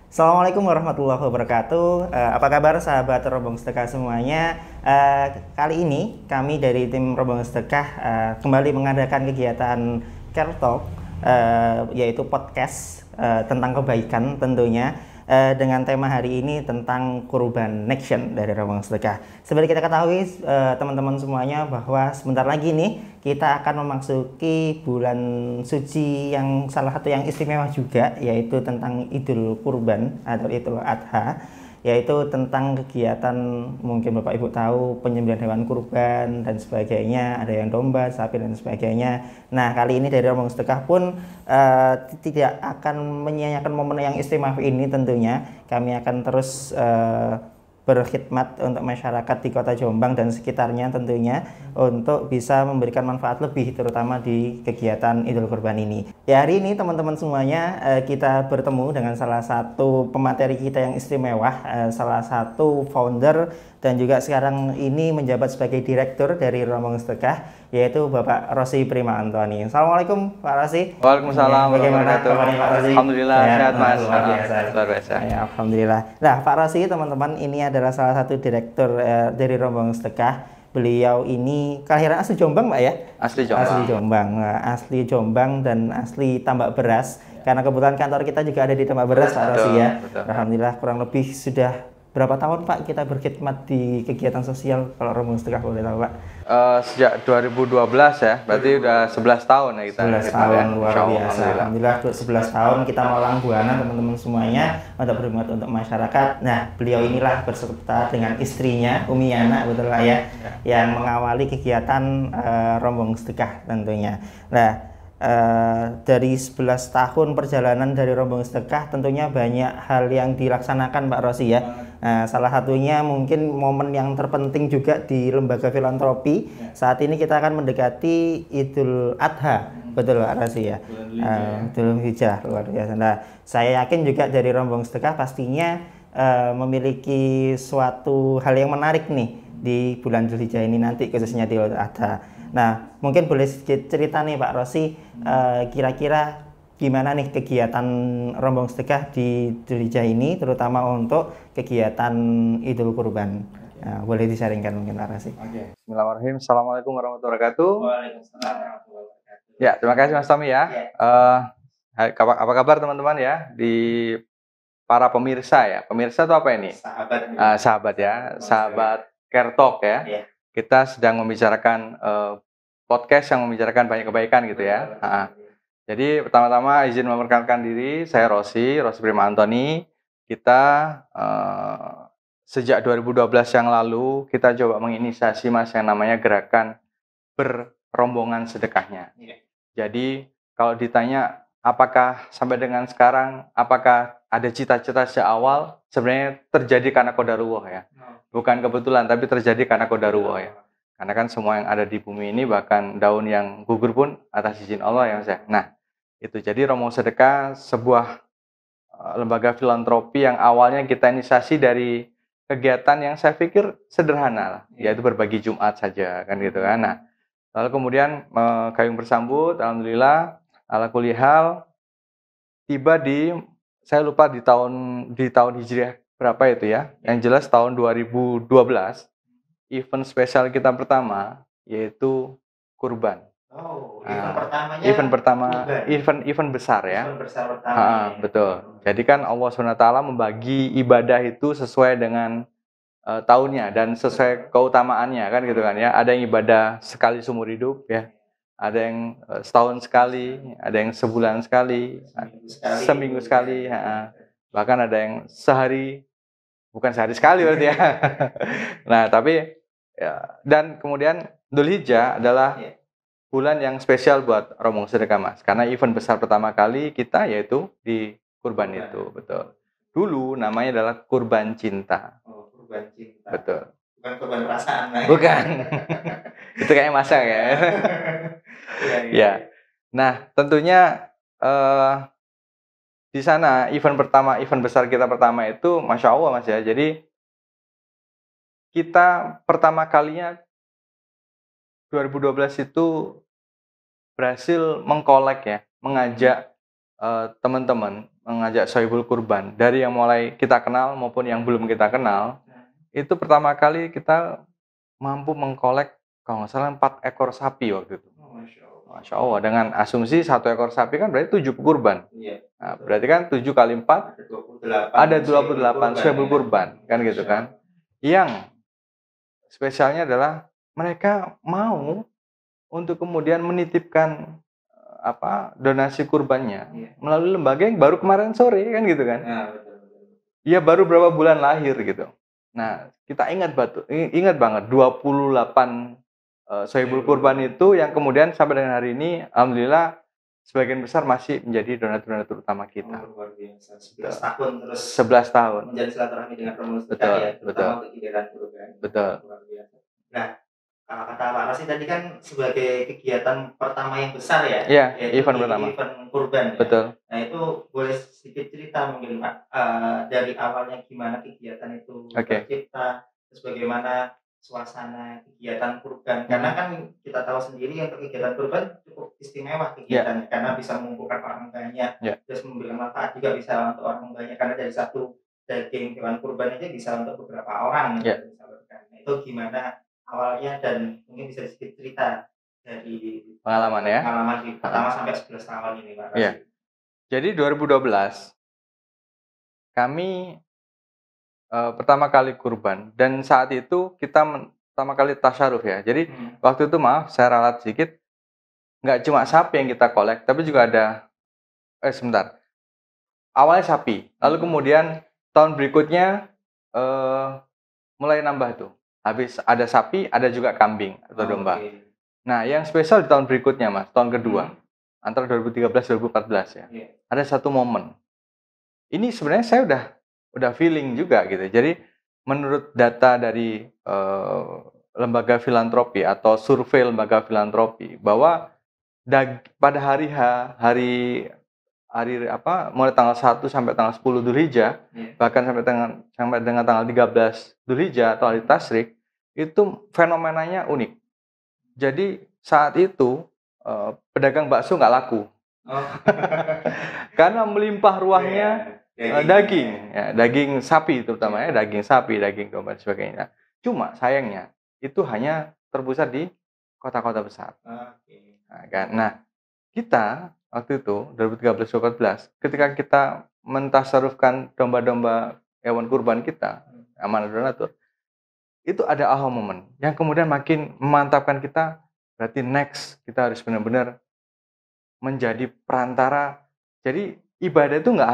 Assalamualaikum warahmatullahi wabarakatuh. Apa kabar sahabat Rombong Sedekah semuanya? Kali ini kami dari tim Rombong Sedekah kembali mengadakan kegiatan Care Talk, yaitu podcast tentang kebaikan tentunya, dengan tema hari ini tentang kurban Nation dari Rombong Sedekah. Seperti kita ketahui teman-teman semuanya bahwa sebentar lagi nih kita akan memasuki bulan suci yang salah satu yang istimewa juga, yaitu tentang Idul Kurban atau Idul Adha, yaitu tentang kegiatan, mungkin Bapak Ibu tahu, penyembelihan hewan kurban dan sebagainya, ada yang domba, sapi dan sebagainya. Nah, kali ini dari Rombong Sedekah pun tidak akan menyia-nyiakan momen yang istimewa ini tentunya. Kami akan terus berkhidmat untuk masyarakat di Kota Jombang dan sekitarnya tentunya untuk bisa memberikan manfaat lebih terutama di kegiatan Idul Kurban ini. Ya, hari ini teman-teman semuanya kita bertemu dengan salah satu pemateri kita yang istimewa, salah satu founder dan juga sekarang ini menjabat sebagai direktur dari Rombong Sedekah, yaitu Bapak Rossi Prima Antoni. Assalamualaikum Pak Rossi. Waalaikumsalam Bagaimana warahmatullahi kabarnya Pak Rossi? Alhamdulillah sehat Mas. Luar biasa. Luar biasa. Ya, alhamdulillah. Nah, Pak Rossi, teman-teman, ini adalah salah satu direktur dari Rombong Sedekah. Beliau ini kelahiran asli Jombang, Pak ya? Asli Jombang. Asli Jombang. Nah, asli Jombang dan asli Tambak Beras. Karena kebetulan kantor kita juga ada di Tambak Beras, Pak Rossi ya. Betul. Alhamdulillah, kurang lebih sudah berapa tahun Pak kita berkhidmat di kegiatan sosial kalau Rombong Sedekah, boleh tahu Pak? Sejak 2012 ya, berarti udah 11 tahun ya kita. 11 tahun, luar biasa. Alhamdulillah 11 tahun kita malang buana teman-teman semuanya untuk berkhidmat untuk masyarakat. Nah, beliau inilah berserta dengan istrinya Umi Yana, betul Pak ya, yang mengawali kegiatan Rombong Sedekah tentunya. Nah, dari 11 tahun perjalanan dari Rombong Sedekah tentunya banyak hal yang dilaksanakan Pak Rossi ya. Salah satunya mungkin momen yang terpenting juga di lembaga filantropi. Saat ini kita akan mendekati Idul Adha, betul Pak Rossi ya. Idul Hijjah, luar biasa. Nah, saya yakin juga dari Rombong Sedekah pastinya memiliki suatu hal yang menarik nih di bulan Idul Hijjah ini nanti, khususnya di Idul Adha. Nah, mungkin boleh sedikit cerita nih Pak Rossi, kira-kira gimana nih kegiatan Rombong Sedekah di Idul Hijjah ini, terutama untuk kegiatan Idul Kurban. Nah, boleh disaringkan mungkin Pak Rossi. Oke. Bismillahirrahmanirrahim. Assalamualaikum warahmatullahi wabarakatuh. Waalaikumsalam warahmatullahi wabarakatuh. Ya, terima kasih Mas Tommy ya. Apa kabar teman-teman ya di para pemirsa ya? Pemirsa itu apa ini? Sahabat. Sahabat ya, sahabat Care Talk ya. Iya. Kita sedang membicarakan podcast yang membicarakan banyak kebaikan gitu ya. Jadi pertama-tama izin memperkenalkan diri, saya Rossi Prima Antoni. Kita sejak 2012 yang lalu kita coba menginisiasi Mas yang namanya gerakan berrombongan sedekahnya. Jadi kalau ditanya apakah sampai dengan sekarang, apakah ada cita-cita sejak awal, sebenarnya terjadi karena qadarullah ya. Bukan kebetulan, tapi terjadi karena qadarullah ya. Karena kan semua yang ada di bumi ini, bahkan daun yang gugur pun atas izin Allah ya Mas ya. Nah, itu jadi Rombong Sedekah sebuah lembaga filantropi yang awalnya kita inisiasi dari kegiatan yang saya pikir sederhana lah, yaitu berbagi Jumat saja kan gitu kan. Nah, lalu kemudian gayung bersambut, alhamdulillah, ala kulli hal tiba di, saya lupa di tahun Hijriah berapa itu ya. Yang jelas tahun 2012 event spesial kita pertama yaitu kurban. Event pertama, event besar ya. Event besar pertama. Betul. Jadi kan Allah SWT membagi ibadah itu sesuai dengan tahunnya dan sesuai keutamaannya kan gitu kan ya. Ada yang ibadah sekali seumur hidup ya. Ada yang setahun sekali, ada yang sebulan sekali, seminggu sekali, bahkan ada yang sehari, bukan sehari sekali berarti ya. Nah tapi ya, dan kemudian Dzul Hijjah adalah bulan yang spesial buat Rombong Sedekah Mas, karena event besar pertama kali kita yaitu di kurban itu, betul. Dulu namanya adalah kurban cinta. Oh, kurban cinta. Betul. Bukan kurban perasaan lagi. Bukan. Itu kayaknya masak ya. Ya. Nah, tentunya di sana event besar kita pertama itu Masya Allah Mas ya. Jadi kita pertama kalinya 2012 itu berhasil mengkolek ya, mengajak teman-teman mengajak Sohibul Kurban dari yang mulai kita kenal maupun yang belum kita kenal. Itu pertama kali kita mampu mengkolek kalau nggak salah 4 ekor sapi waktu itu. Masya Allah, dengan asumsi 1 ekor sapi kan berarti 7 kurban. Nah, berarti kan 7 kali 4 ada 28 Sohibul Kurban kan gitu kan. Yang spesialnya adalah mereka mau untuk kemudian menitipkan donasi kurbannya melalui lembaga yang baru kemarin sore kan gitu kan. Iya, baru berapa bulan lahir gitu. Nah, kita ingat banget 28 Sohibul Kurban itu yang kemudian sampai dengan hari ini alhamdulillah sebagian besar masih menjadi donatur-donatur utama kita. Luar biasa. 11 tahun terus 11 tahun. menjadi silaturahmi dengan rombongan Betul, ya, terutama betul. untuk kegiatan kurban. Betul. Luar biasa. Nah, kalau kata Pak Rosi tadi kan sebagai kegiatan pertama yang besar ya, Iya, yaitu event pertama. Event kurban. Ya. Betul. Nah, itu boleh sedikit cerita mungkin Pak, dari awalnya gimana kegiatan itu tercipta, terus bagaimana suasana kegiatan kurban. Karena kan kita tahu sendiri untuk kegiatan kurban cukup istimewa kegiatannya, karena bisa mengumpulkan orang banyak, terus memberikan manfaat juga bisa untuk orang banyak, karena dari satu daging hewan kurban aja bisa untuk beberapa orang yang disalurkan. Nah, itu gimana awalnya dan mungkin bisa sedikit cerita dari pengalaman di pertama sampai 11 tahun ini Pak. Iya. Jadi 2012 kami pertama kali kurban dan saat itu kita pertama kali tasyaruf ya. Jadi waktu itu maaf saya ralat sedikit, nggak cuma sapi yang kita kolek, tapi juga ada awalnya sapi, lalu kemudian tahun berikutnya mulai nambah tuh. Habis ada sapi, ada juga kambing atau domba. Nah, yang spesial di tahun berikutnya Mas, tahun kedua antara 2013-2014 ya. Ada satu momen. Ini sebenarnya saya udah feeling juga gitu. Jadi menurut data dari lembaga filantropi atau survei lembaga filantropi bahwa pada hari mulai tanggal 1 sampai tanggal 10 Dzulhijjah, bahkan sampai dengan tanggal 13 Dzulhijjah atau hari Tasyrik, itu fenomenanya unik. Jadi saat itu pedagang bakso nggak laku. Karena melimpah ruahnya daging sapi terutama daging sapi, daging domba dan sebagainya. Cuma sayangnya itu hanya terpusat di kota-kota besar. Nah, kita waktu itu 2013-2014 ketika kita mentasarufkan domba-domba hewan kurban kita amanah donatur, itu ada aha moment yang kemudian makin memantapkan kita. Berarti next kita harus benar-benar menjadi perantara. Jadi ibadah itu nggak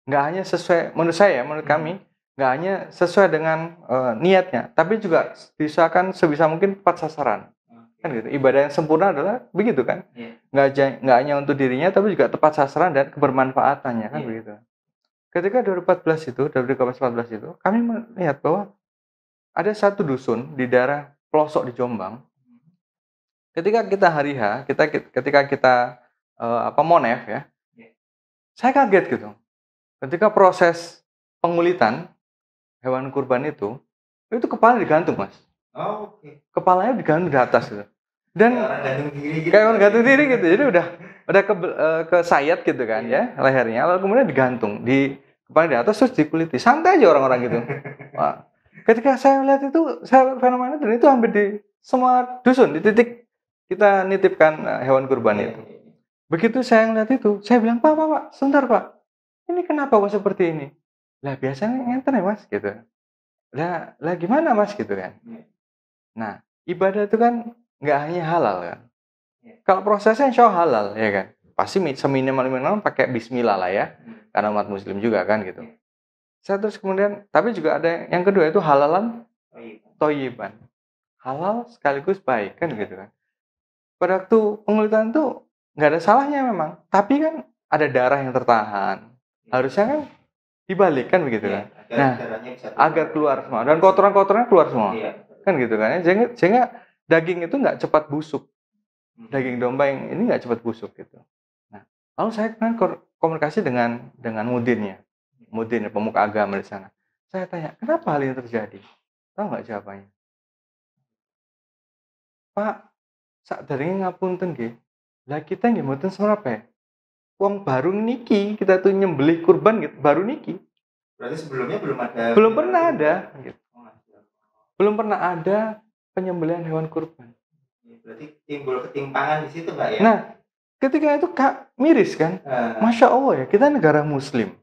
hanya sesuai menurut kami nggak hanya sesuai dengan niatnya, tapi juga diusahakan sebisa mungkin tepat sasaran. Kan gitu. Ibadah yang sempurna adalah begitu kan? Nggak hanya untuk dirinya, tapi juga tepat sasaran dan kebermanfaatannya kan begitu. Ketika 2014 itu, kami melihat bahwa ada satu dusun di daerah pelosok di Jombang. Ketika kita hari H, ketika kita monef ya, saya kaget gitu. Ketika proses pengulitan hewan kurban itu kepala digantung Mas. Kepalanya digantung di atas gitu. Dan kayak orang gantung diri gitu. Jadi udah ke sayat gitu kan ya lehernya, lalu kemudian digantung di kepala di atas terus dikuliti. Santai aja orang-orang gitu. Wah. Ketika saya melihat itu, fenomena dan itu hampir di semua dusun di titik kita nitipkan hewan kurban itu. Begitu saya melihat itu, saya bilang, Pak, sebentar Pak, ini kenapa kok seperti ini? Lah biasanya ngenten ya Mas gitu. Lah gimana Mas gitu kan? Nah, ibadah itu kan nggak hanya halal kan. Kalau prosesnya insya Allah halal ya kan. Pasti seminimal pakai bismillah lah ya. Karena umat muslim juga kan gitu. Saya terus kemudian, tapi juga ada yang kedua itu halalan thayyiban. Halal sekaligus baik kan gitu kan. Pada waktu pengulitan itu nggak ada salahnya memang. Tapi kan ada darah yang tertahan. Harusnya kan dibalikkan begitu kan. Nah, agar keluar semua. Dan kotoran-kotorannya keluar semua. Kan gitu kan. Sehingga daging itu nggak cepat busuk. Daging domba yang ini nggak cepat busuk gitu. Nah, lalu saya kan komunikasi dengan mudirnya, pemuka agama di sana. Saya tanya, kenapa hal ini terjadi? Tahu nggak jawabannya? Pak, sak dari ngapunten nggih. Lah kita nggih mboten semerap ya. wong baru niki kita tuh nyembelih kurban gitu, baru niki. Berarti sebelumnya belum ada. Belum pernah ada. Gitu. Belum pernah ada penyembelihan hewan kurban. Berarti timbul ketimpangan di situ, Pak ya? Nah, ketika itu miris kan? Masya Allah ya, kita negara Muslim.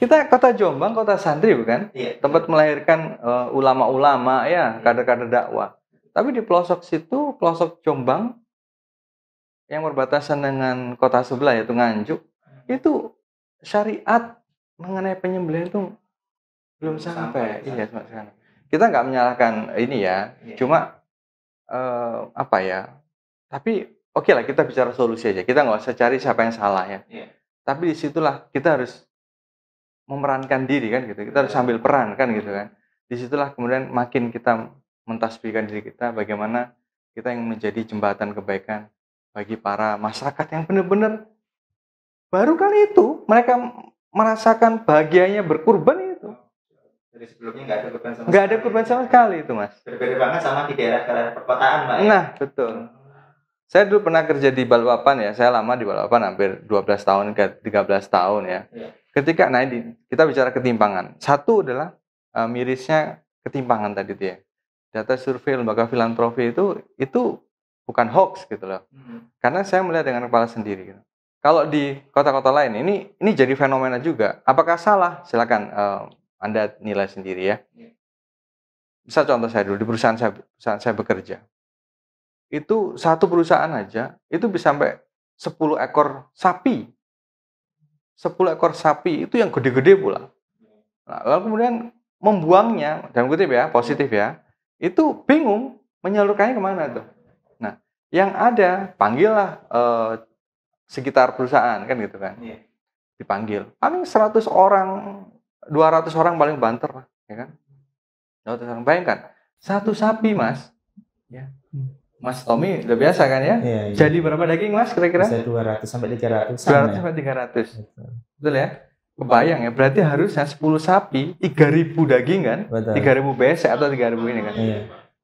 Kita kota Jombang, kota santri bukan? Tempat melahirkan ulama-ulama ya, kader-kader dakwah. Tapi di pelosok situ, pelosok Jombang yang berbatasan dengan kota sebelah yaitu Nganjuk, itu syariat mengenai penyembelihan itu belum sampai. Iya, sampai sekarang. Kita nggak menyalahkan ini ya, cuma apa ya? Tapi oke lah, kita bicara solusi aja. Kita nggak usah cari siapa yang salah ya. Tapi disitulah kita harus memerankan diri kan gitu. Kita harus sambil peran kan gitu kan. Disitulah kemudian makin kita mentasbihkan diri kita bagaimana kita yang menjadi jembatan kebaikan bagi para masyarakat yang benar-benar baru kali itu mereka merasakan bahagianya berkurban itu. Jadi sebelumnya nggak ada kurban sama nggak ada kurban sama sekali itu, Mas. Berbeda banget sama di daerah-daerah perkotaan, Pak. Nah, betul. Saya dulu pernah kerja di Balikpapan ya. Saya lama di Balikpapan, hampir 12 tahun ke 13 tahun ya. Ketika kita bicara ketimpangan. Satu adalah mirisnya ketimpangan tadi itu ya. Data survei lembaga filantropi itu bukan hoax gitu loh. Karena saya melihat dengan kepala sendiri gitu. Kalau di kota-kota lain ini jadi fenomena juga. Apakah salah? Silakan Anda nilai sendiri ya. Misal contoh saya dulu di perusahaan saya bekerja. Itu satu perusahaan aja itu bisa sampai 10 ekor sapi. 10 ekor sapi itu yang gede-gede pula. Nah, lalu kemudian membuangnya, dalam kutip ya, positif ya, itu bingung menyalurkannya kemana tuh. Nah, yang ada panggillah sekitar perusahaan kan gitu kan. Dipanggil. Paling 100 orang, 200 orang paling banter lah, ya kan. 200 orang, bayangkan, satu sapi, Mas. Ya. Mas Tommy udah biasa kan ya? Iya. Jadi berapa daging, Mas, kira-kira? Bisa 200 sampai 300. 200 sampai 300. Betul ya? Kebayang ya, berarti harusnya 10 sapi, 3.000 daging kan? Betul. 3.000 besek atau 3.000 ini kan? Iya.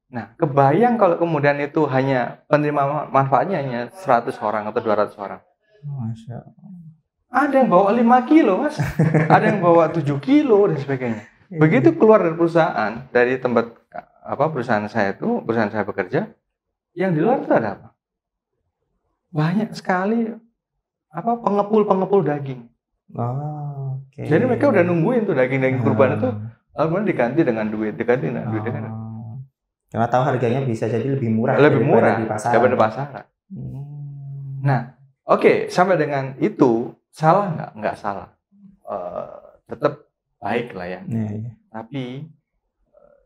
Nah, kebayang kalau kemudian itu hanya penerima manfaatnya hanya 100 orang atau 200 orang. Masya Allah. Ada yang bawa 5 kilo, Mas. Ada yang bawa 7 kilo dan sebagainya. Begitu keluar dari perusahaan, dari tempat perusahaan saya bekerja, yang di luar itu ada apa? Banyak sekali pengepul daging. Oh, okay. Jadi mereka udah nungguin tuh daging-daging kurban itu, lalu kemudian diganti dengan duit. Karena tahu harganya bisa jadi lebih murah di pasaran. Daripada di pasaran. Nah, oke, sampai dengan itu salah nggak? Nggak salah. Tetap baik lah ya. Tapi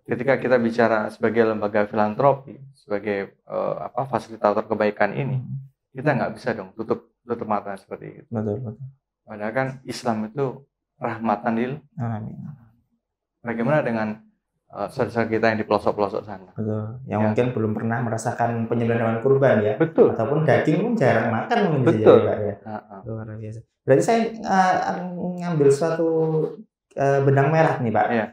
ketika kita bicara sebagai lembaga filantropi, sebagai fasilitator kebaikan ini, kita nggak bisa dong tutup mata seperti itu. Betul. Padahal kan Islam itu rahmatan lil alamin. Bagaimana dengan saudara kita yang di pelosok-pelosok sana? Betul. Yang mungkin belum pernah merasakan penyembelihan kurban ya. Betul. Ataupun daging pun jarang makan mungkin. Betul. Pak ya. Luar biasa. Berarti saya ngambil suatu benang merah nih, Pak. Iya.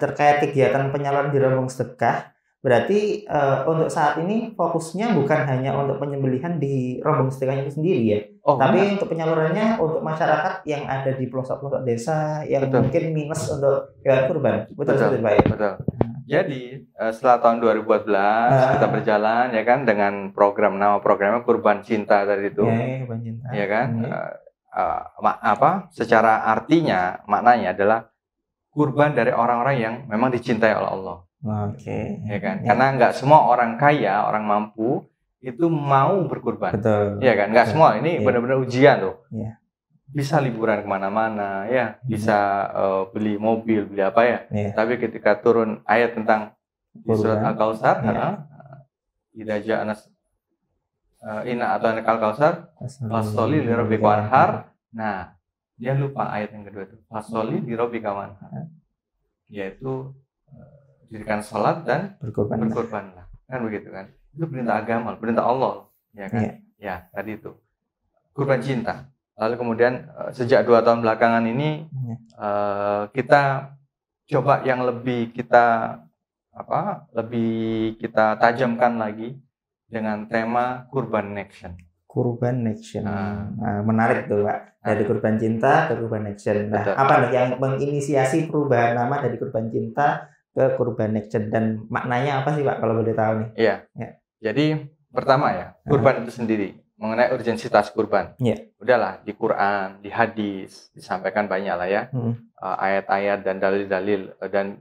Terkait kegiatan penyaluran di rombong sedekah, berarti untuk saat ini fokusnya bukan hanya untuk penyembelihan di rombong sedekahnya itu sendiri ya, tapi untuk penyalurannya untuk masyarakat yang ada di pelosok-pelosok desa yang mungkin minus untuk hewan kurban. Betul Pak ya? Betul. Jadi setelah tahun 2014 kita berjalan ya kan dengan nama programnya Kurban Cinta tadi itu. Kurban Cinta. Ya kan? Secara artinya maknanya adalah kurban dari orang-orang yang memang dicintai oleh Allah. Oke. Ya kan? Karena nggak semua orang kaya, orang mampu itu mau berkurban. Betul. Ya kan? Nggak semua. Ini benar-benar ujian loh. Iya. Bisa liburan kemana-mana, ya. Bisa beli mobil, beli apa ya. Tapi ketika turun ayat tentang di surat Al-Kautsar, idza ja'ana inna ata'ana al-kautsar fasholli li rabbika wanhar. Nah, dia lupa ayat yang kedua itu fasholli li rabbika wanhar, yaitu dirikan sholat dan berkorbanlah, kan begitu kan? Itu perintah agama, perintah Allah, ya kan? Ya, tadi itu kurban cinta. Lalu kemudian sejak 2 tahun belakangan ini kita coba yang lebih kita tajamkan lagi dengan tema Kurban Action. Kurban action. Nah, menarik tuh Pak. Dari kurban cinta ke kurban action. Nah, apa nih yang menginisiasi perubahan nama dari kurban cinta ke kurban action dan maknanya apa sih Pak kalau boleh tahu nih? Iya. Ya. Jadi pertama ya, kurban itu sendiri mengenai urgensitas kurban. Udahlah di Quran, di hadis disampaikan banyak lah ya. Ayat-ayat dan dalil-dalil dan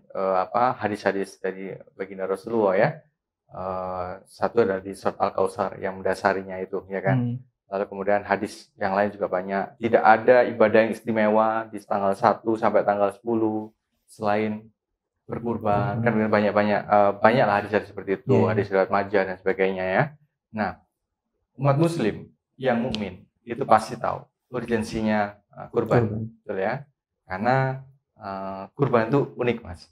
hadis-hadis dari baginda Rasulullah ya. Satu adalah di surat Al-Kautsar yang mendasarinya itu ya kan. Lalu kemudian hadis yang lain juga banyak. Tidak ada ibadah yang istimewa di tanggal 1 sampai tanggal 10 selain berkurban. Kan banyak lah hadis-hadis seperti itu, hadis riwayat Majah dan sebagainya ya. Nah, umat muslim yang mukmin itu pasti tahu urgensinya kurban, betul ya? Karena kurban itu unik, Mas.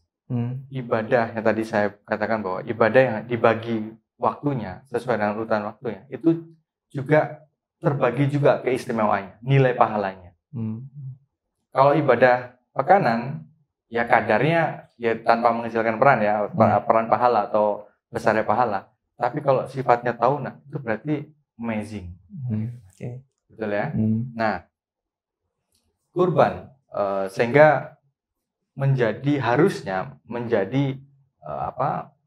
Ibadah yang tadi saya katakan bahwa ibadah yang dibagi waktunya sesuai dengan urutan waktunya itu juga terbagi juga keistimewaannya, nilai pahalanya. Kalau ibadah pekanan ya kadarnya ya tanpa mengecilkan peran ya, peran pahala atau besarnya pahala. Tapi kalau sifatnya tahunan itu berarti amazing. Betul ya? Nah, kurban sehingga harusnya menjadi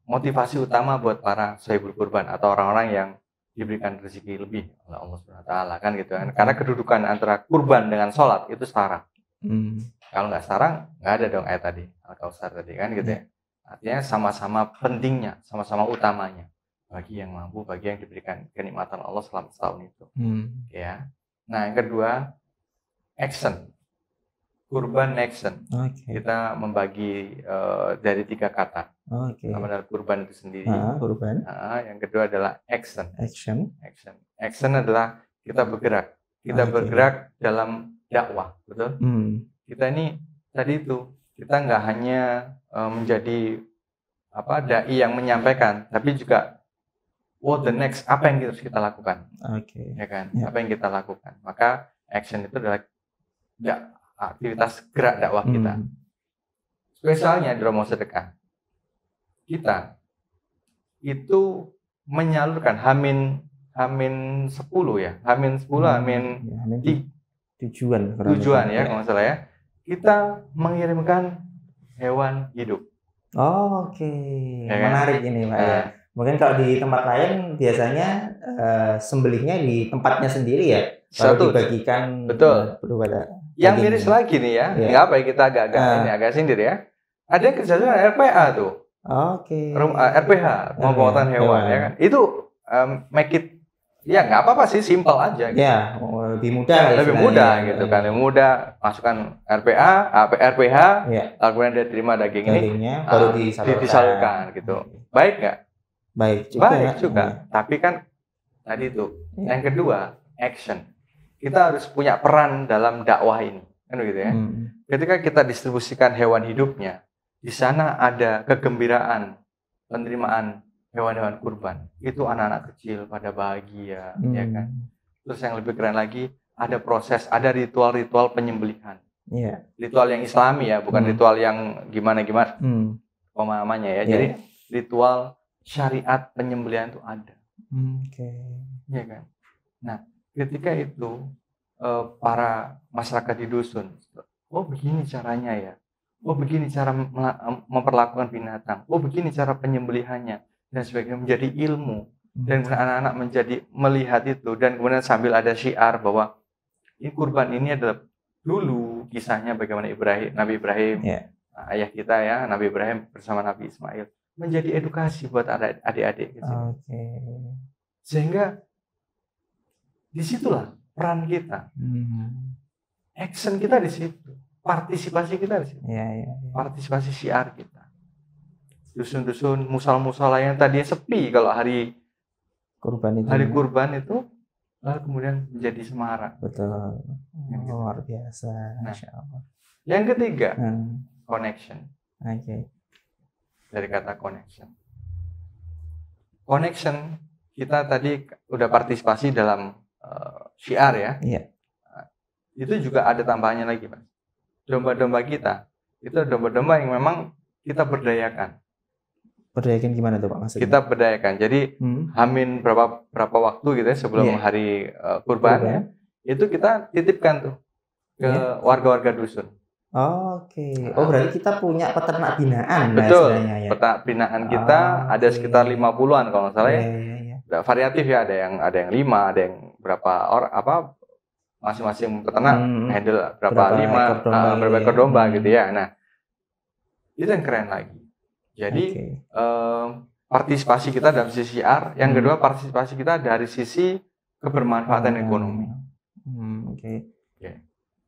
motivasi utama buat para sahibul kurban atau orang-orang yang diberikan rezeki lebih oleh Allah SWT kan gitu kan. Karena kedudukan antara kurban dengan sholat itu setara. Kalau nggak setara, nggak ada dong ayat tadi Al-Kautsar tadi kan gitu ya. Artinya sama-sama pentingnya, sama-sama utamanya bagi yang mampu, bagi yang diberikan kenikmatan Allah selama setahun itu. Ya. Nah, yang kedua, action. Kurban action. Kita membagi dari 3 kata. Pertama adalah kurban itu sendiri. Kurban. Yang kedua adalah action. Action adalah kita bergerak. Kita bergerak dalam dakwah, betul? Kita ini tadi itu kita nggak hanya menjadi dai yang menyampaikan, tapi juga what the next, apa yang harus kita lakukan, ya kan? Apa yang kita lakukan. Maka action itu adalah aktivitas gerak dakwah kita. Spesialnya di rombongan sedekah, kita itu menyalurkan Hamin 10 ya, Hamin 10, tujuan ya kalau nggak salah ya. Kita mengirimkan hewan hidup. Ya, menarik ini Pak ya. Mungkin kalau di tempat lain biasanya sembelihnya di tempatnya sendiri ya. Satu dibagikan kepada yang miris lagi nih ya. Nggak apa ya, kita agak sindir ya. Ada yang kerjasama RPA tuh. RPH, pemotongan hewan ya kan. Itu make it ya nggak apa-apa sih, simple aja gitu. Ya, lebih mudah gitu kan. Lebih mudah masukkan RPH, lalu kemudian dia terima dagingnya baru disalurkan gitu. Baik nggak? Baik juga. Tapi kan tadi itu. Yang kedua, action. Kita harus punya peran dalam dakwah ini, kan begitu ya. Ketika kita distribusikan hewan hidupnya, di sana ada kegembiraan penerimaan hewan-hewan kurban. Itu anak-anak kecil pada bahagia, ya kan. Terus yang lebih keren lagi, ada proses, ada ritual-ritual penyembelihan. Ritual yang Islami ya, bukan ritual yang gimana-gimana pemahamannya ya. Jadi ritual syariat penyembelihan itu ada. Ya kan. Nah, ketika itu para masyarakat di dusun, begini caranya ya, begini cara memperlakukan binatang, begini cara penyembelihannya dan sebagainya, menjadi ilmu. Dan anak-anak menjadi melihat itu, dan kemudian sambil ada syiar bahwa ini kurban ini adalah dulu kisahnya bagaimana Nabi Ibrahim, ayah kita ya, Nabi Ibrahim bersama Nabi Ismail, menjadi edukasi buat adik-adik gitu. Sehingga disitulah peran kita, action kita di situ, partisipasi kita di situ, partisipasi syiar kita. Dusun-dusun, musal-musala yang tadinya sepi kalau hari kurban itu, lalu kemudian menjadi semarak. Betul. Luar biasa. Masya Allah. Yang ketiga, connection. Dari kata connection. Connection, kita tadi udah partisipasi dalam syiar ya. Itu juga ada tambahannya lagi, Mas. Domba-domba kita itu domba-domba yang memang kita berdayakan. Berdayakan gimana tuh Pak maksudnya? Kita berdayakan. Jadi hamin berapa waktu gitu ya sebelum hari kurban ya, itu kita titipkan tuh ke warga-warga dusun. Oke. Oh, berarti kita punya peternak binaan. Betul. Ya. Peternak binaan kita ada sekitar 50-an kalau nggak salah ya. Variatif ya, ada yang 5, ada yang berapa masing-masing peternak handle berapa ekor domba gitu ya. Nah, itu yang keren lagi. Jadi partisipasi kita dalam sisi R, yang kedua partisipasi kita dari sisi kebermanfaatan ekonomi.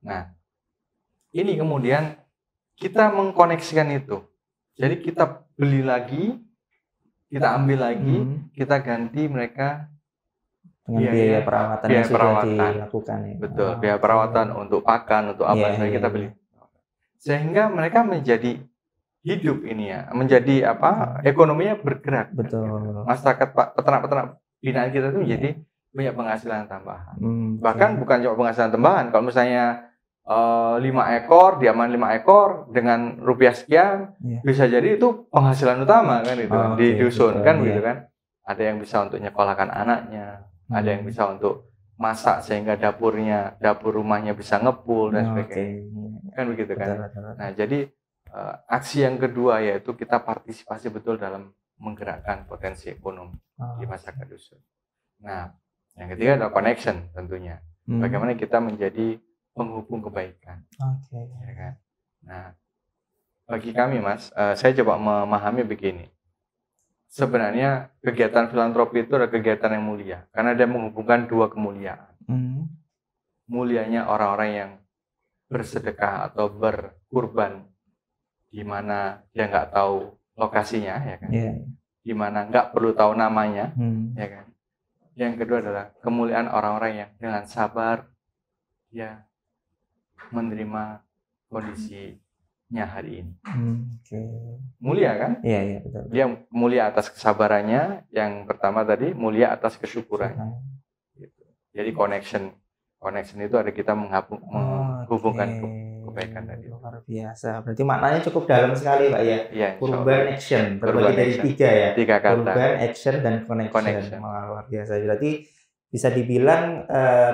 Nah, ini kemudian kita mengkoneksikan itu. Jadi kita beli lagi, kita ambil lagi, kita ganti mereka dengan biaya perawatan yang sudah dilakukan ya. Betul, biaya perawatan untuk pakan, untuk apa kita beli. Sehingga mereka menjadi hidup ini ya, menjadi ekonominya bergerak. Betul. Masyarakat peternak-peternak binaan kita itu menjadi banyak penghasilan tambahan. Bahkan bukan cuma penghasilan tambahan, kalau misalnya 5 ekor, diaman 5 ekor dengan rupiah sekian, bisa jadi itu penghasilan utama kan itu di dusun kan begitu kan. Ada yang bisa untuk nyekolahkan anaknya, ada yang bisa untuk masak sehingga dapur rumahnya bisa ngepul dan sebagainya. Kan begitu kan. Nah, jadi aksi yang kedua yaitu kita partisipasi betul dalam menggerakkan potensi ekonomi di masyarakat dusun. Nah, yang ketiga adalah connection tentunya. Bagaimana kita menjadi penghubung kebaikan. Ya kan? Nah, bagi kami Mas, saya coba memahami begini. Sebenarnya kegiatan filantropi itu adalah kegiatan yang mulia karena dia menghubungkan dua kemuliaan. Mulianya orang-orang yang bersedekah atau berkurban di mana dia nggak tahu lokasinya, ya kan? Di mana nggak perlu tahu namanya, ya kan? Yang kedua adalah kemuliaan orang-orang yang dengan sabar ya menerima kondisinya hari ini. Mulia kan? Iya, betul. Dia mulia atas kesabarannya, yang pertama tadi mulia atas kesyukurannya. Gitu. Jadi connection itu ada kita menghubungkan kebaikan tadi. Luar biasa. Berarti maknanya cukup dalam sekali Pak ya. Iya, Kurban action terbagi dari 3 ya. 3 kata. Kurban, action dan connection. Luar biasa. Berarti bisa dibilang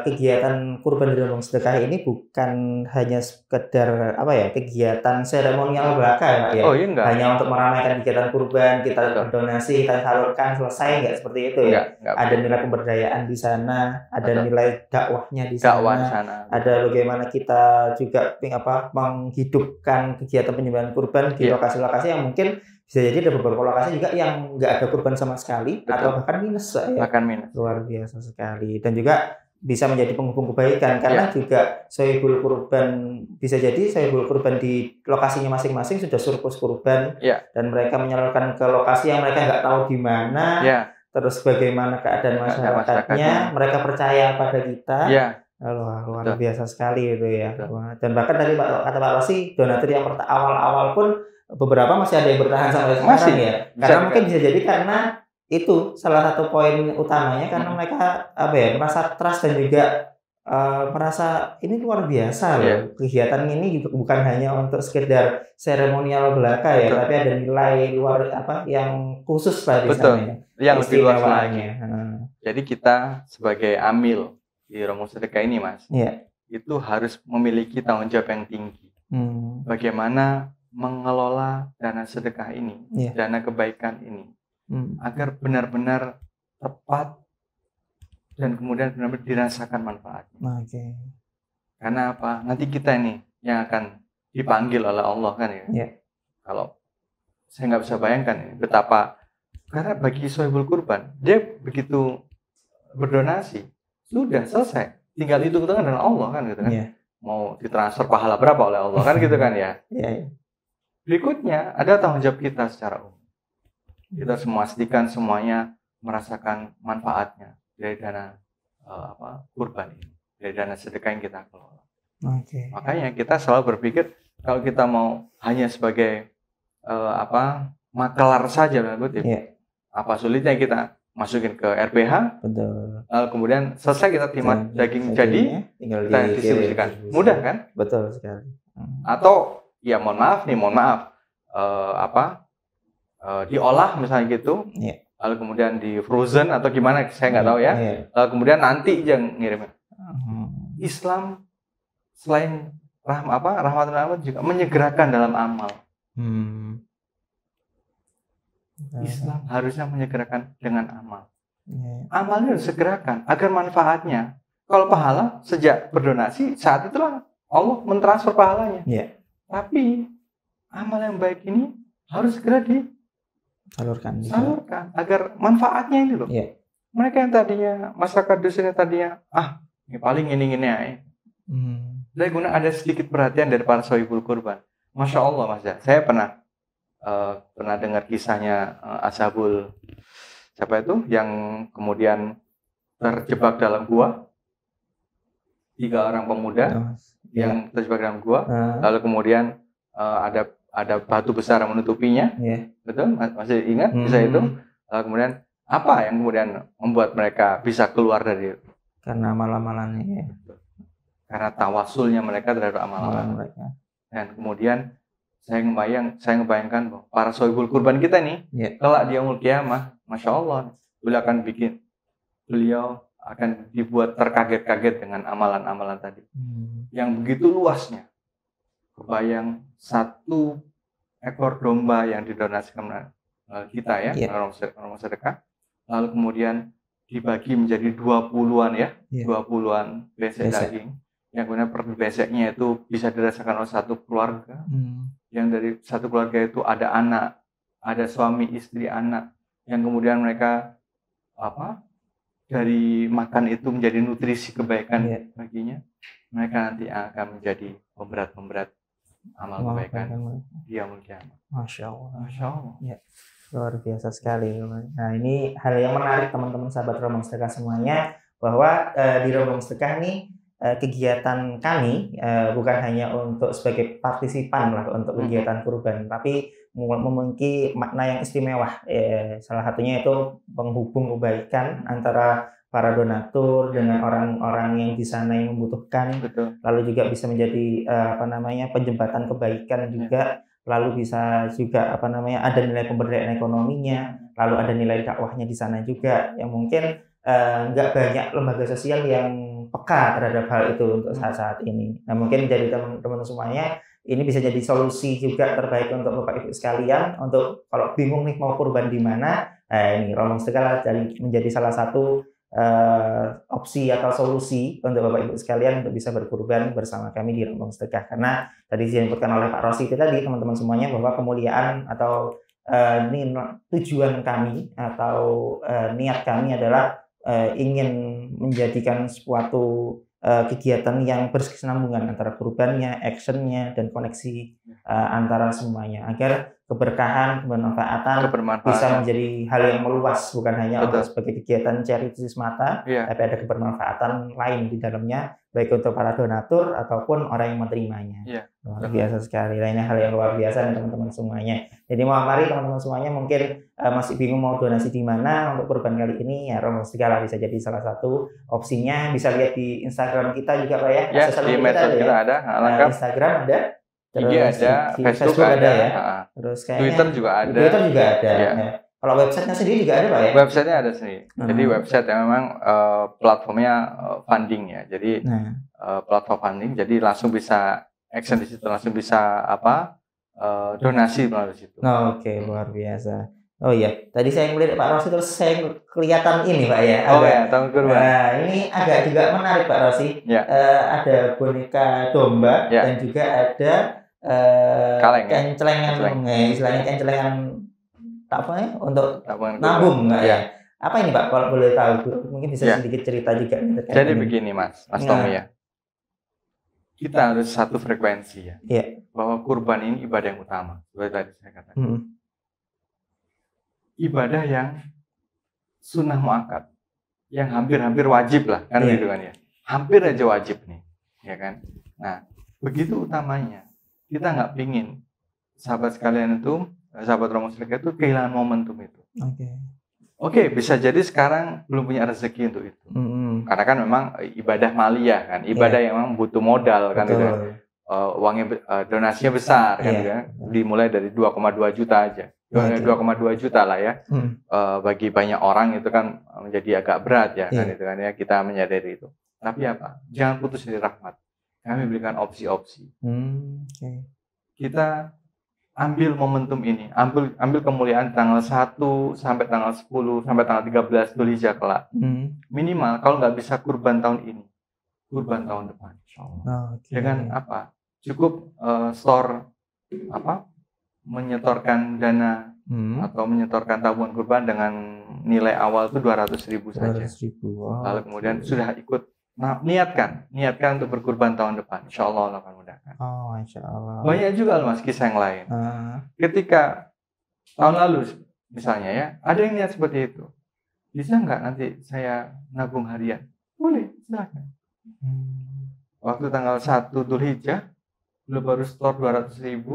kegiatan kurban di rombongan sedekah ini bukan hanya sekedar kegiatan seremonial belaka ya, Oh, iya, enggak. Hanya untuk meramaikan kegiatan kurban, kita berdonasi, kita salurkan, selesai, enggak seperti itu ya. Enggak. Ada nilai pemberdayaan di sana, ada nilai dakwahnya di sana, ada bagaimana kita juga menghidupkan kegiatan penyembelihan kurban di lokasi-lokasi yang mungkin bisa jadi ada beberapa lokasi juga yang nggak ada kurban sama sekali. Betul. Atau bahkan minus ya. Bahkan minus. Luar biasa sekali. Dan juga bisa menjadi penghubung kebaikan karena juga sohibul kurban bisa jadi sohibul kurban di lokasinya masing-masing sudah surplus kurban dan mereka menyalurkan ke lokasi yang mereka nggak tahu di mana. Terus bagaimana keadaan masyarakatnya, mereka percaya pada kita. Luar biasa sekali itu ya. Dan bahkan tadi kata Pak Rosi, donatur yang awal-awal pun beberapa masih ada yang bertahan sampai sekarang ya. Karena mungkin bisa jadi karena itu salah satu poin utamanya karena mereka merasa trust dan juga merasa ini luar biasa loh. Kegiatan ini juga bukan hanya untuk sekedar seremonial belaka ya, tapi ada nilai luar yang khusus lah di sana. Yang lebih luas lagi. Jadi kita sebagai amil di rombongan sedekah ini Mas, itu harus memiliki tanggung jawab yang tinggi. Bagaimana mengelola dana sedekah ini, dana kebaikan ini, agar benar-benar tepat dan kemudian benar-benar dirasakan manfaatnya. Karena apa? Nanti kita ini yang akan dipanggil oleh Allah kan ya. Kalau saya nggak bisa bayangkan ini betapa, karena bagi sohibul kurban dia begitu berdonasi sudah selesai, tinggal hitung-hitungan dengan Allah kan gitu kan. Mau ditransfer pahala berapa oleh Allah kan gitu kan ya. Berikutnya ada tanggung jawab kita secara umum. Kita harus memastikan semuanya merasakan manfaatnya dari dana kurban ini, dari dana sedekah yang kita kelola. Makanya kita selalu berpikir kalau kita mau hanya sebagai makelar saja, apa sulitnya kita masukin ke RPH, kemudian selesai kita terima daging jadi, kita distribusikan, mudah kan? Betul sekali. Atau ya mohon maaf, diolah misalnya gitu, lalu kemudian di frozen atau gimana, saya nggak tahu ya. Lalu kemudian nanti yang ngirim. Islam selain rahmatan juga menyegerakan dalam amal. Islam harusnya menyegerakan dengan amal. Amalnya harus segerakan agar manfaatnya. Kalau pahala sejak berdonasi saat itulah Allah mentransfer pahalanya. Tapi amal yang baik ini harus segera disalurkan agar manfaatnya ini loh. Mereka yang tadinya masyarakat dusunnya tadinya ini paling ini ya. Saya guna ada sedikit perhatian dari para sohibul kurban. Masya Allah Mas. Saya pernah dengar kisahnya ashabul siapa itu yang kemudian terjebak dalam gua, 3 orang pemuda yang terjebak dalam gua, lalu kemudian ada batu besar yang menutupinya, betul? Masih ingat kisah itu? Lalu kemudian apa yang kemudian membuat mereka bisa keluar dari? Karena amalan-amalannya. Karena tawasulnya mereka terhadap amalan mereka. Dan kemudian saya ngebayangkan bahwa para sohibul kurban kita nih, kelak di yaumul qiyamah, Masya Allah, beliau akan dibuat terkaget-kaget dengan amalan-amalan tadi. Yang begitu luasnya. Kebayang 1 ekor domba yang didonasikan kita ya, orang sedekah. Lalu kemudian dibagi menjadi 20-an ya, 20-an besek daging. Yang kemudian per beseknya itu bisa dirasakan oleh 1 keluarga. Yang dari 1 keluarga itu ada anak, ada suami, istri, anak. Yang kemudian mereka dari makan itu menjadi nutrisi kebaikan baginya. Mereka nanti akan menjadi pemberat amal kebaikan di yaumul qiyamah. Masya Allah. Luar biasa sekali. Nah, ini hal yang menarik teman-teman sahabat Rombongan Sedekah semuanya, bahwa di Rombongan Sedekah ini kegiatan kami bukan hanya untuk sebagai partisipan lah untuk kegiatan kurban, tapi memiliki makna yang istimewa. Salah satunya itu penghubung kebaikan antara para donatur dengan orang-orang yang di sana yang membutuhkan. Betul. Lalu juga bisa menjadi penjembatan kebaikan juga. Lalu bisa juga ada nilai pemberdayaan ekonominya, lalu ada nilai dakwahnya di sana juga, yang mungkin nggak banyak lembaga sosial yang peka terhadap hal itu untuk saat-saat ini. Nah, mungkin jadi teman-teman semuanya ini bisa jadi solusi juga terbaik untuk Bapak Ibu sekalian, untuk kalau bingung nih mau kurban di mana, ini Rombongan Sedekah menjadi salah satu opsi atau solusi untuk Bapak Ibu sekalian untuk bisa berkurban bersama kami di Rombongan Sedekah. Karena tadi disebutkan oleh Pak Rosi tadi, teman-teman semuanya, bahwa kemuliaan atau tujuan kami atau niat kami adalah ingin menjadikan suatu kegiatan yang berkesinambungan antara kurbannya, actionnya, dan koneksi antara semuanya, agar keberkahan, kebermanfaatan bisa menjadi hal yang meluas, bukan hanya untuk sebagai kegiatan charity semata, tapi ada kebermanfaatan lain di dalamnya, baik untuk para donatur ataupun orang yang menerimanya. Luar biasa sekali. Nah, ini hal yang luar biasa nih teman-teman semuanya. Jadi mari teman-teman semuanya mungkin masih bingung mau donasi di mana untuk kurban kali ini, ya Rombongan Sedekah bisa jadi salah satu opsinya. Bisa lihat di Instagram kita juga Pak ya. Di medsos kita ada. Instagram ada. Terus ada, Facebook ada ya. Terus Twitter juga ada. Twitter juga ada. Ya. Kalau websitenya sendiri juga ada Pak ya? Websitenya ada sendiri. Jadi website yang memang platformnya funding ya. Jadi platform funding. Jadi langsung bisa action di situ, langsung bisa donasi melalui situ. Oke, luar biasa. Oh iya, tadi saya melihat Pak Rosi, terus saya kelihatan ini Pak ya. Tahun kurban. Nah, ini agak juga menarik Pak Rosi. Ada boneka domba dan juga ada kencelengan, istilahnya kencelengan untuk nabung ya. Apa ini Pak, kalau boleh tahu? Mungkin bisa sedikit cerita juga. Jadi begini Mas Tommy ya. Kita harus satu frekuensi ya. Bahwa kurban ini ibadah yang utama. Seperti tadi saya katakan. Ibadah yang sunnah muakkad, yang hampir-hampir wajib lah kan gitu kan ya. Hampir aja wajib nih, ya kan. Nah, begitu utamanya. Kita nggak pingin sahabat sekalian itu, sahabat Rombongan Sedekah itu kehilangan momentum itu. Oke, bisa jadi sekarang belum punya rezeki untuk itu. Karena kan memang ibadah maliyah kan, ibadah yang memang butuh modal kan gitu. Uangnya donasinya besar kan gitu ya. Dimulai dari 2,2 juta aja. 2,2 juta lah ya. Bagi banyak orang itu kan menjadi agak berat ya kan itu kan ya, kita menyadari itu. Tapi apa? Jangan putus dari rahmat. Kami berikan opsi-opsi. Kita ambil momentum ini, ambil kemuliaan tanggal 1 sampai tanggal 10 sampai tanggal 13 Dzulhijjah kelak. Minimal kalau nggak bisa kurban tahun ini, kurban tahun depan. Dengan apa? Cukup store apa? Menyetorkan dana atau menyetorkan tabungan kurban dengan nilai awal itu 200.000 saja. 200.000. Lalu kemudian sudah ikut. Nah, niatkan untuk berkurban tahun depan. Insya Allah akan mudahkan. Insya Allah. Banyak juga loh Mas kisah yang lain. Ketika tahun lalu misalnya ya, ada yang niat seperti itu. Bisa nggak nanti saya nabung harian? Boleh, silakan. Waktu tanggal 1 Dzulhijjah, belum baru store 200.000.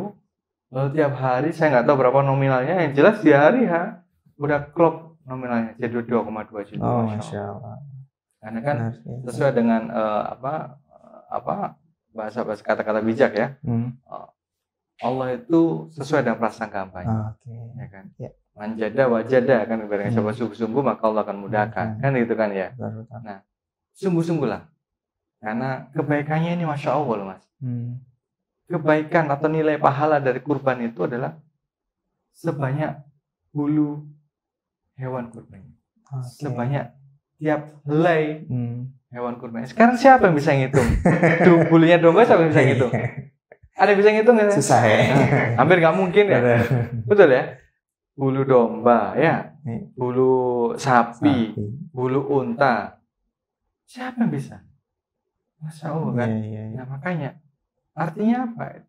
Lalu tiap hari saya nggak tahu berapa nominalnya. Yang jelas di hari udah klop nominalnya jadi 2,2 juta. Masya Allah. Karena kan sesuai dengan bahasa kata-kata bijak ya. Allah itu sesuai dengan prasangka hambanya. Ya kan? Manjada wajada kan, ibaratnya siapa sungguh-sungguh maka Allah akan mudahkan. Kan gitu kan ya. Nah, sungguh-sungguhlah. Karena kebaikannya ini Masya Allah loh Mas. Kebaikan atau nilai pahala dari kurban itu adalah sebanyak bulu hewan kurban. Sebanyak tiap helai hewan kurban. Sekarang siapa yang bisa ngitung? Bulunya domba siapa yang bisa ngitung? Ada yang bisa ngitung nggak? Susah ya. Hampir nggak mungkin ya. Betul ya. Bulu domba ya, bulu sapi, bulu unta. Siapa yang bisa? Masya Allah kan. Nah makanya artinya apa?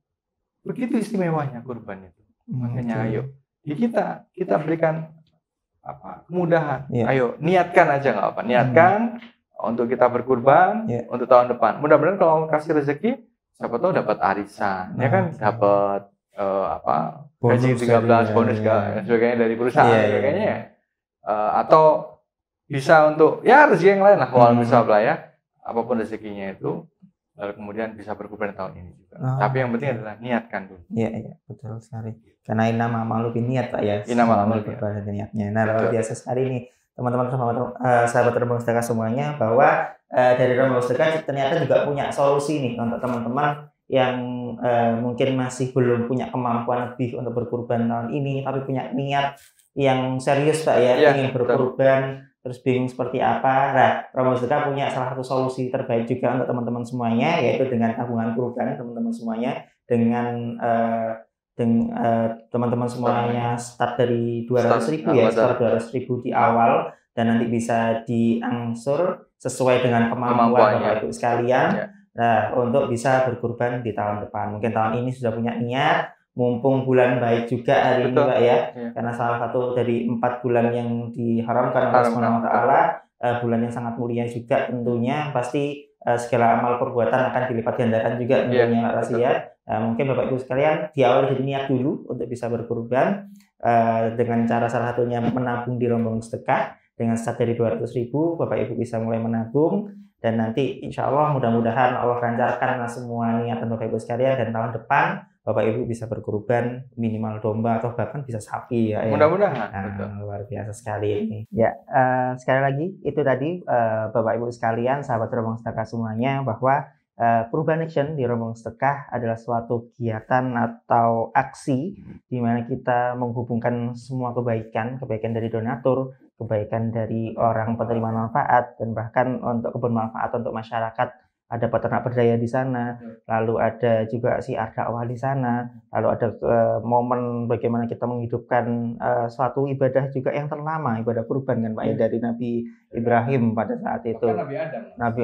Begitu istimewanya kurban itu. Makanya ayo kita berikan kemudahan. Ayo niatkan aja nggak apa, niatkan untuk kita berkurban untuk tahun depan. Mudah-mudahan kalau Allah kasih rezeki, siapa tahu dapat arisan, ya kan, dapat gaji 13, bonus sebagainya dari perusahaan, sebagainya. Atau bisa untuk rezeki yang lain lah, kalau misalnya lah ya, apapun rezekinya itu. Lalu kemudian bisa berkurban tahun ini juga. Tapi yang penting adalah niatkan dulu. Iya, betul sekali. Karena inama ma'ruf niat Pak ya. Inama ma'ruf niatnya. Nah, luar biasa sekali nih teman-teman sahabat Rombongan Sedekah semuanya, bahwa dari Rombongan Sedekah ternyata juga punya solusi nih untuk teman-teman yang mungkin masih belum punya kemampuan lebih untuk berkurban tahun ini, tapi punya niat yang serius Pak ya, ingin berkurban. Terus bingung seperti apa. Nah, Rombongan Sedekah punya salah satu solusi terbaik juga untuk teman-teman semuanya, yaitu dengan tabungan kurban teman-teman semuanya, dengan teman-teman semuanya start dari 200.000 ya, start 200.000 di awal, dan nanti bisa diangsur sesuai dengan kemampuan Bapak Ibu sekalian. Nah, untuk bisa berkurban di tahun depan. Mungkin tahun ini sudah punya niat, mumpung bulan baik juga hari ini Pak ya, karena salah satu dari 4 bulan yang diharamkan oleh Subhanahu wa Ta'ala, bulan yang sangat mulia juga tentunya, pasti segala amal perbuatan akan dilipat gandakan juga tentunya Pak Rasia. Mungkin Bapak Ibu sekalian diawali dari niat dulu untuk bisa berkurban dengan cara salah satunya menabung di Rombongan Sedekah. Dengan start dari 200.000 Bapak Ibu bisa mulai menabung, dan nanti insya Allah mudah-mudahan Allah lancarkan semua niatan Bapak Ibu sekalian, dan tahun depan Bapak Ibu bisa berkurban minimal domba atau bahkan bisa sapi ya. Mudah-mudahan. Luar biasa sekali ini. Ya, sekali lagi itu tadi Bapak Ibu sekalian, sahabat Rombongan Sedekah semuanya, bahwa Perubahan Action di Rombongan Sedekah adalah suatu kegiatan atau aksi di mana kita menghubungkan semua kebaikan dari donatur, kebaikan dari orang penerima manfaat, dan bahkan untuk kebermanfaatan untuk masyarakat. Ada peternak berdaya di sana, lalu ada juga siar dakwah di sana, lalu ada momen bagaimana kita menghidupkan suatu ibadah juga yang terlama, ibadah kurban kan Pak ya, dari Nabi Ibrahim pada saat itu.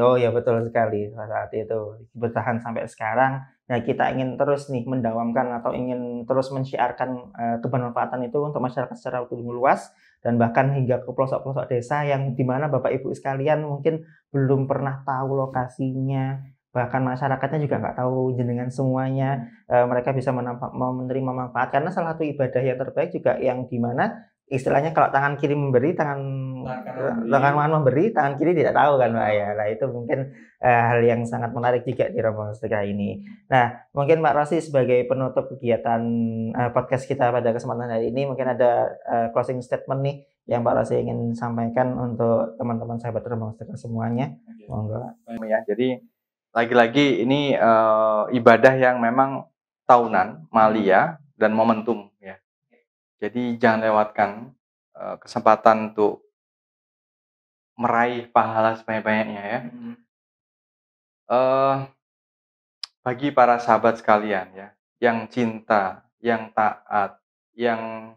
Oh ya betul sekali, pada saat itu bertahan sampai sekarang. Nah, kita ingin terus nih mendawamkan atau ingin terus mensyiarkan kebermanfaatan itu untuk masyarakat secara lebih luas, dan bahkan hingga ke pelosok-pelosok desa yang dimana Bapak Ibu sekalian mungkin belum pernah tahu lokasinya, bahkan masyarakatnya juga nggak tahu jenengan semuanya. Mereka bisa menerima manfaat, karena salah satu ibadah yang terbaik juga yang dimana istilahnya kalau tangan kiri memberi, tangan kanan memberi, tangan kiri tidak tahu kan Pak ya. Nah itu mungkin hal yang sangat menarik juga di rombongan sedekah ini. Nah mungkin Mbak Rosi sebagai penutup kegiatan podcast kita pada kesempatan hari ini, mungkin ada closing statement nih yang Mbak Rosi ingin sampaikan untuk teman-teman sahabat rombongan sedekah semuanya. Monggo. Ya, jadi lagi-lagi ini ibadah yang memang tahunan, malia dan momentum ya. Jadi jangan lewatkan kesempatan untuk meraih pahala sebanyak-banyaknya ya. Bagi para sahabat sekalian ya, yang cinta, yang taat, yang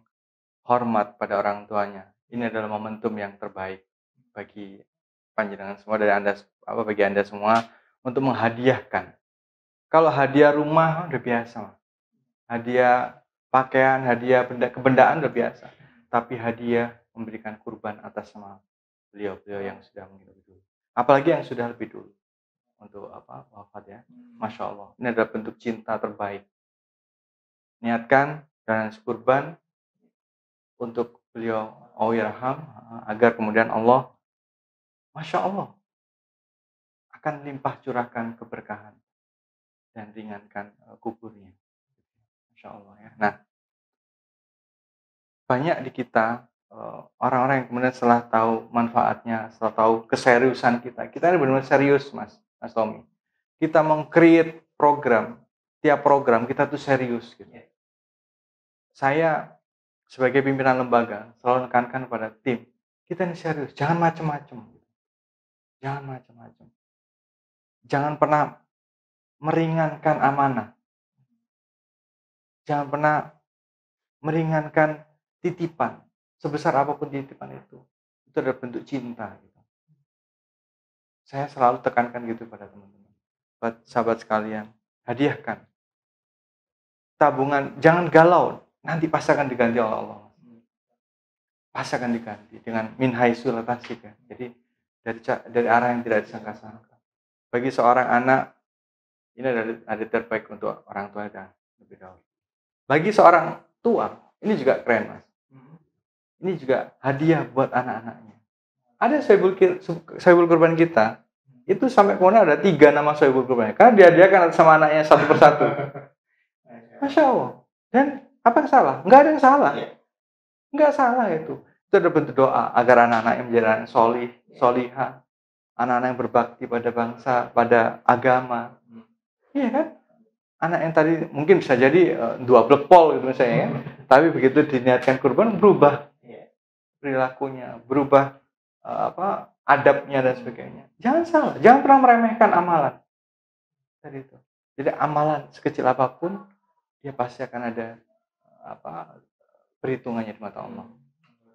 hormat pada orang tuanya, ini adalah momentum yang terbaik bagi panjenengan semua, bagi Anda semua untuk menghadiahkan. Kalau hadiah rumah udah biasa, hadiah pakaian, hadiah kebendaan udah biasa. Tapi hadiah memberikan kurban atas nama beliau-beliau yang sudah meninggal dulu. Apalagi yang sudah lebih dulu untuk wafat ya. Masya Allah. Ini adalah bentuk cinta terbaik. Niatkan dan kurban untuk beliau Allahirham, agar kemudian Allah, Masya Allah, akan limpah curahkan keberkahan dan ringankan kuburnya. Masya Allah ya. Nah, banyak di kita orang-orang yang kemudian setelah tahu manfaatnya, setelah tahu keseriusan kita ini benar-benar serius Mas Tommy. Kita meng-create program, tiap program kita tuh serius gitu. Saya sebagai pimpinan lembaga selalu menekankan kepada tim, kita ini serius, jangan macam-macam. Jangan macam-macam. Jangan pernah meringankan amanah. Jangan pernah meringankan titipan, sebesar apapun titipan itu adalah bentuk cinta. Gitu. Saya selalu tekankan gitu pada teman-teman, buat sahabat sekalian, hadiahkan. Tabungan, jangan galau, nanti pasti akan diganti oleh Allah. Pasti akan diganti dengan min haitsu la tahsib. Jadi dari arah yang tidak disangka-sangka. Bagi seorang anak, ini ada terbaik untuk orang tua dan lebih dahulu. Bagi seorang tua, ini juga keren Mas. Ini juga hadiah buat anak-anaknya. Ada sohibul kurban kita, itu sampai kemudian ada 3 nama sohibul kurban. Karena dihadiahkan sama anaknya satu persatu. Masya Allah. Dan apa yang salah? Enggak ada yang salah. Enggak salah itu. Itu ada bentuk doa agar anak-anak yang menjadi anak solih, solihah, anak-anak yang berbakti pada bangsa, pada agama. Iya kan? Anak yang tadi mungkin bisa jadi 2 pol gitu misalnya ya. Tapi begitu diniatkan kurban berubah perilakunya, berubah adabnya dan sebagainya. Jangan salah, jangan pernah meremehkan amalan. Tadi itu. Jadi amalan sekecil apapun dia pasti akan ada perhitungannya di mata Allah.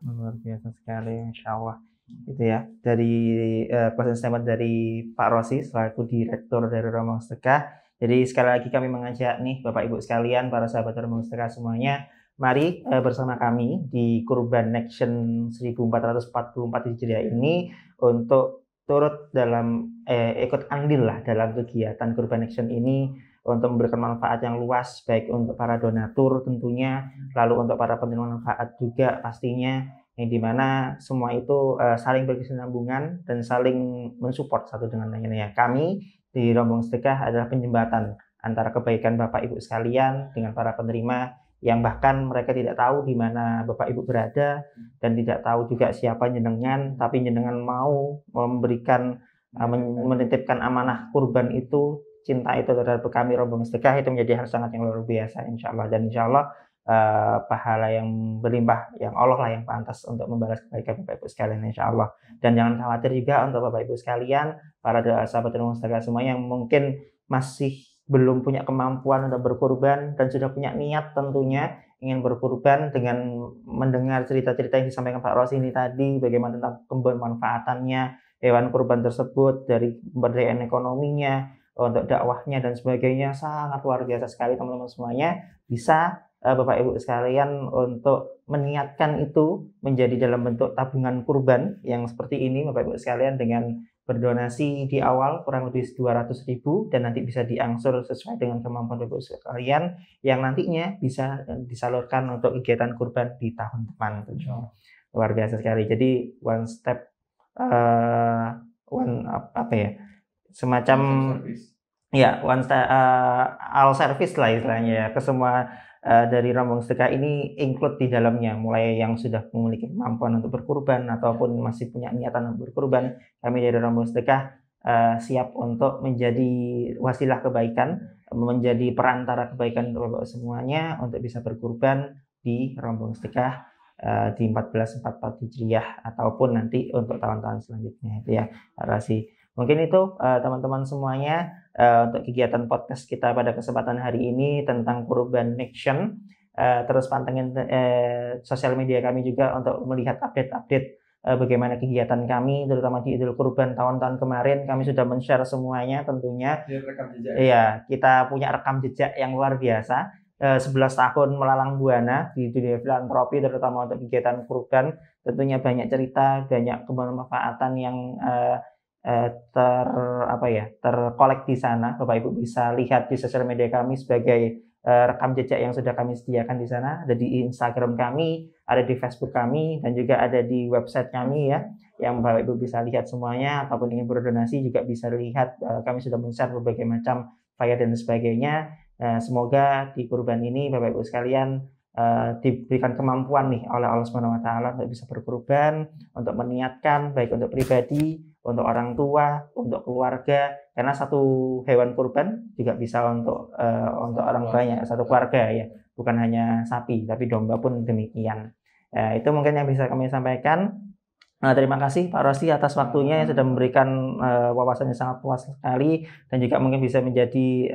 Luar biasa sekali, Insya Allah. Itu ya, dari closing statement dari Pak Rosi selaku Direktur dari Rombongan Sedekah. Jadi sekali lagi kami mengajak nih Bapak Ibu sekalian, para sahabat Rombongan Sedekah semuanya, mari bersama kami di Kurban Nation 1444 Hijriah ini untuk turut dalam ikut andil lah dalam kegiatan Kurban Nation ini untuk memberikan manfaat yang luas baik untuk para donatur tentunya, lalu untuk para penerima manfaat juga pastinya, yang dimana semua itu saling berkesinambungan dan saling mensupport satu dengan lainnya. Kami di Rombongan Sedekah adalah penjembatan antara kebaikan Bapak Ibu sekalian dengan para penerima yang bahkan mereka tidak tahu di mana Bapak Ibu berada dan tidak tahu juga siapa jenengan, tapi jenengan mau memberikan menitipkan amanah kurban itu, cinta itu terhadap kami Rombongan Sedekah, itu menjadi hal sangat yang luar biasa insya Allah. Dan insya Allah pahala yang berlimpah yang Allah lah yang pantas untuk membalas kebaikan Bapak Ibu sekalian insya Allah. Dan jangan khawatir juga untuk Bapak Ibu sekalian, para sahabat Rombongan Sedekah semua yang mungkin masih belum punya kemampuan untuk berkurban dan sudah punya niat tentunya ingin berkurban, dengan mendengar cerita-cerita yang disampaikan Pak Rosi ini tadi, bagaimana tentang kebermanfaatannya hewan kurban tersebut, dari pemberdayaan ekonominya, untuk dakwahnya dan sebagainya, sangat luar biasa sekali teman-teman semuanya. Bisa Bapak Ibu sekalian untuk meniatkan itu menjadi dalam bentuk tabungan kurban yang seperti ini Bapak Ibu sekalian, dengan berdonasi di awal kurang lebih 200.000 dan nanti bisa diangsur sesuai dengan kemampuan Bapak sekalian yang nantinya bisa disalurkan untuk kegiatan kurban di tahun depan. Luar biasa sekali. Jadi one step apa ya? Semacam ya one step all service lah istilahnya ya, ke semua dari rombongan sedekah ini include di dalamnya, mulai yang sudah memiliki kemampuan untuk berkurban ataupun masih punya niatan untuk berkurban. Kami dari rombongan sedekah siap untuk menjadi wasilah kebaikan, menjadi perantara kebaikan untuk Bapak semuanya untuk bisa berkurban di rombongan sedekah di 1444 Hijriah ataupun nanti untuk tahun-tahun selanjutnya itu ya. Terima kasih. Mungkin itu teman-teman semuanya untuk kegiatan podcast kita pada kesempatan hari ini tentang Kurban Action. Terus pantengin sosial media kami juga untuk melihat update-update bagaimana kegiatan kami, terutama di Idul Kurban tahun-tahun kemarin. Kami sudah men-share semuanya tentunya. Iya, kita punya rekam jejak yang luar biasa. 11 tahun melalang buana di dunia filantropi, terutama untuk kegiatan kurban. Tentunya banyak cerita, banyak kebermanfaatan yang terkolek di sana. Bapak Ibu bisa lihat di sosial media kami sebagai rekam jejak yang sudah kami sediakan di sana. Ada di Instagram kami, ada di Facebook kami, dan juga ada di website kami ya, yang Bapak Ibu bisa lihat semuanya. Ataupun ingin berdonasi juga bisa lihat, kami sudah men-share berbagai macam flyer dan sebagainya. Semoga di kurban ini Bapak Ibu sekalian diberikan kemampuan nih oleh Allah Subhanahu wa taala untuk bisa berkurban, untuk meniatkan baik untuk pribadi, untuk orang tua, untuk keluarga, karena satu hewan kurban juga bisa untuk orang banyak, satu keluarga ya, bukan hanya sapi tapi domba pun demikian. Itu mungkin yang bisa kami sampaikan. Terima kasih Pak Rosti atas waktunya yang sudah memberikan wawasan yang sangat luas sekali, dan juga mungkin bisa menjadi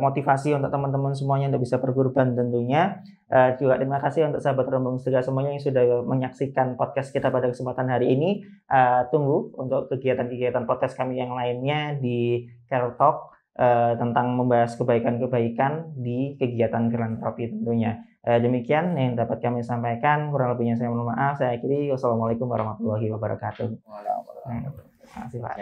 motivasi untuk teman-teman semuanya untuk bisa berkurban tentunya. Juga terima kasih untuk sahabat rombongan sedekah semuanya yang sudah menyaksikan podcast kita pada kesempatan hari ini. Tunggu untuk kegiatan-kegiatan podcast kami yang lainnya di Care Talk tentang membahas kebaikan-kebaikan di kegiatan filantropi tentunya. Demikian yang dapat kami sampaikan. Kurang lebihnya saya mohon maaf. Saya akhiri. Wassalamualaikum warahmatullahi wabarakatuh. Terima kasih Pak.